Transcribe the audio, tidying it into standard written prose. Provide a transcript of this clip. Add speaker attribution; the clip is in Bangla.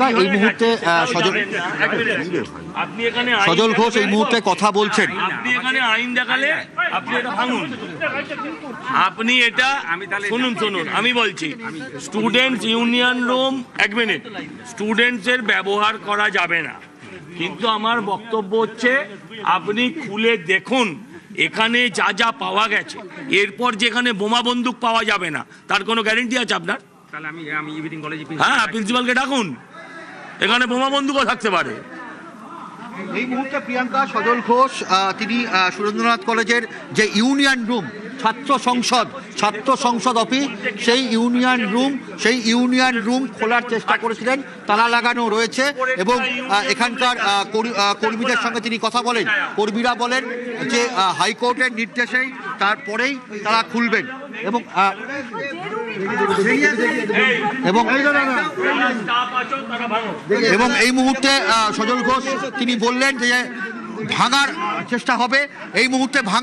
Speaker 1: প্রিয়াঙ্কা এই মুহূর্তে সজল ঘোষ এই মুহূর্তে কথা বলছেন।
Speaker 2: আপনি এখানে আইন দেখালে আপনি এটা ভাঙুন, আপনি এটা শুনুন আমি বলছি স্টুডেন্টস ইউনিয়ন রুম 1 মিনিট স্টুডেন্টসের ব্যবহার করা যাবে না, কিন্তু আমার বক্তব্য হচ্ছে আপনি খুলে দেখুন এখানে যা যা পাওয়া গেছে, এরপর যেখানে বোমা বন্দুক পাওয়া যাবে না তার কোনো গ্যারেন্টি আছে আপনার? হ্যাঁ, প্রিন্সিপালকে ডাকুন, এখানে বোমা বন্দুকও থাকতে পারে।
Speaker 1: এই মুহূর্তে প্রিয়াঙ্কা সজল ঘোষ তিনি সুরেন্দ্রনাথ কলেজের যে ইউনিয়ন রুম ছাত্র সংসদ অফিস সেই ইউনিয়ন রুম খোলার চেষ্টা করেছিলেন, তালা লাগানো রয়েছে এবং এখানকার কর্মীদের সঙ্গে তিনি কথা বলেন। কর্মীরা বলেন যে হাইকোর্টের নির্দেশেই তারপরেই তারা খুলবেন এবং এই মুহূর্তে সজল ঘোষ তিনি বললেন যে ভাঙার চেষ্টা হবে, এই মুহূর্তে ভাঙা